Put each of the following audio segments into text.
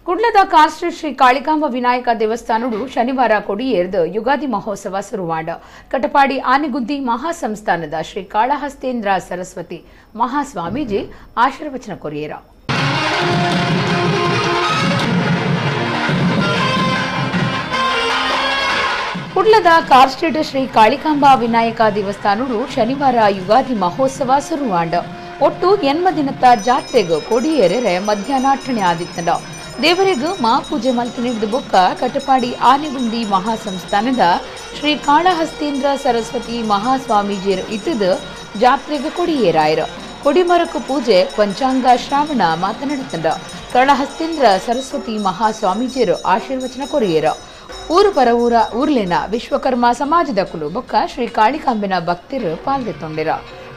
ಕುಡ್ಲದ ಕಾರ್ಸ್ಟ್ರೀಟ್ ಶ್ರೀ ಕಾಳಿಕಾಂಬ ವಿನಾಯಕ ದೇವಸ್ಥಾನಡು ಶನಿವಾರ ಕೊಡಿಯೇರ್ದು ಯುಗಾದಿ ಮಹೋತ್ಸವ ಶುರುವಾಂಡ ಕಟಪಾಡಿ ಆನೆಗುಂದಿ ಮಹಾಸಂಸ್ಥಾನದ ಶ್ರೀ ಕಾಳಹಸ್ತೇಂದ್ರ ಸರಸ್ವತಿ ಮಹಾಸ್ವಾಮೀಜಿ ಆಶೀರ್ವಚನ ಕೊರಿಯೇರ ಕುಡ್ಲದ ಕಾರ್ಸ್ಟ್ರೀಟ್ ಶ್ರೀ ಕಾಳಿಕಾಂಬ ವಿನಾಯಕ ದೇವಸ್ಥಾನಡು ಶನಿವಾರ ಯುಗಾದಿ ಮಹೋತ್ಸವ ಶುರುವಾಂಡ ಒಟ್ಟು 8 ದಿನದ ಜಾತ್ರೆಗೂ ಕೊಡಿಯೇರೆ ಮಧ್ಯಾಹ್ನ ಠಣೆ ಆದಿತ್ತಂಡ ದೇವರಿಗೂ ಮಹಾಪೂಜೆ ಮಲ್ತಿನಿಡಿದ ಬೊಕ್ಕ ಕಟಪಾಡಿ ಆನೆಗುಂದಿ ಮಹಾಸಂಸ್ಥಾನದ ಶ್ರೀ ಕಾಳಹಸ್ತೇಂದ್ರ ಸರಸ್ವತಿ ಮಹಾಸ್ವಾಮೀಜಿಯರು ಇದ್ದ ಜಾತ್ರೆಗೆ ಕೊಡಿಯೇರಾಯರು ಕೊಡಿಮರಕು ಪೂಜೆ ಪಂಚಾಂಗ ಶ್ರಾವಣ ಮಾತನಾಡುತ್ತಂಡ ಕಾಳಹಸ್ತೇಂದ್ರ ಸರಸ್ವತಿ ಮಹಾಸ್ವಾಮೀಜಿಯರು ಆಶೀರ್ವಚನ ಕೊರಿಯೇರ ಊರು ಪರ ಊರ್ಲಿನ ವಿಶ್ವಕರ್ಮ ಸಮಾಜದ ಕುಲು ಬೊಕ್ಕ ಶ್ರೀ ಕಾಳಿಕಾಂಬಿನ ಭಕ್ತರು ಪಾಲ್ಗೊಳ್ಳಿರ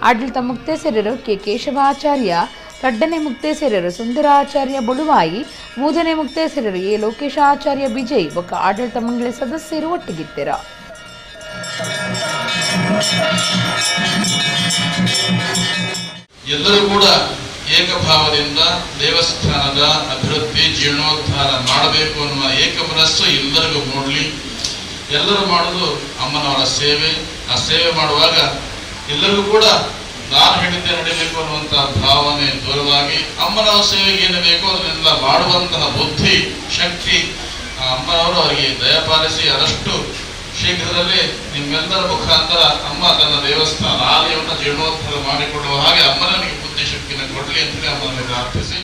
ಆಡಳಿತ ಮುಕ್ತೇಸರರು ಕೆ ಕೇಶವಾಚಾರ್ಯ ಕಡ್ಡನೆ ಮುಕ್ತೇಸರರು ಸುಂದರಾಚಾರ್ಯ ಬುಳುವಾಯಿ ಮೂದನೆ ಮುಕ್ತೇಸರರು ಎ ಲೋಕೇಶಾಚಾರ್ಯ ವಿಜಯ್ ಬೊಕ್ಕ ಆಡಳಿತ ಮಂಡಳಿ ಸದಸ್ಯರು ಒಟ್ಟಿಗಿತ್ತಿರ ಎಲ್ಲರೂ ಕೂಡ ಏಕಭಾವದಿಂದ ದೇವಸ್ಥಾನದ ಅಭಿವೃದ್ಧಿ ಜೀರ್ಣೋದ್ಧಾರ ಮಾಡಬೇಕು ಅನ್ನುವ ಏಕಮನಸ್ಸು ಎಲ್ಲರಿಗೂ ಮೂಡಲಿ. ಎಲ್ಲರೂ ಮಾಡೋದು ಅಮ್ಮನವರ ಸೇವೆ. ಆ ಸೇವೆ ಮಾಡುವಾಗ ಎಲ್ಲರಿಗೂ ಕೂಡ ನಾನು ಹೇಳಿದ್ದೆ ನಡೀಬೇಕು ಅನ್ನುವಂತಹ ಭಾವನೆ ದೂರವಾಗಿ ಅಮ್ಮನವರ ಸೇವೆಗೆ ಏನು ಬೇಕೋ ಅದನ್ನೆಲ್ಲ ಮಾಡುವಂತಹ ಬುದ್ಧಿ ಶಕ್ತಿ ಅಮ್ಮನವರು ಅವರಿಗೆ ದಯಪಾಲಿಸಿ ಆದಷ್ಟು ಶೀಘ್ರದಲ್ಲಿ ನಿಮ್ಮೆಲ್ಲರ ಮುಖಾಂತರ ಅಮ್ಮ ತನ್ನ ದೇವಸ್ಥಾನ ಆಲಯವನ್ನು ಜೀರ್ಣೋದ್ಧಾರ ಮಾಡಿಕೊಳ್ಳುವ ಹಾಗೆ ಅಮ್ಮನಿಗೆ ಬುದ್ಧಿ ಶಕ್ತಿಯನ್ನು ಕೊಡಲಿ ಅಂತೇಳಿ ಅಮ್ಮನಿಗೆ ಪ್ರಾರ್ಥಿಸಿ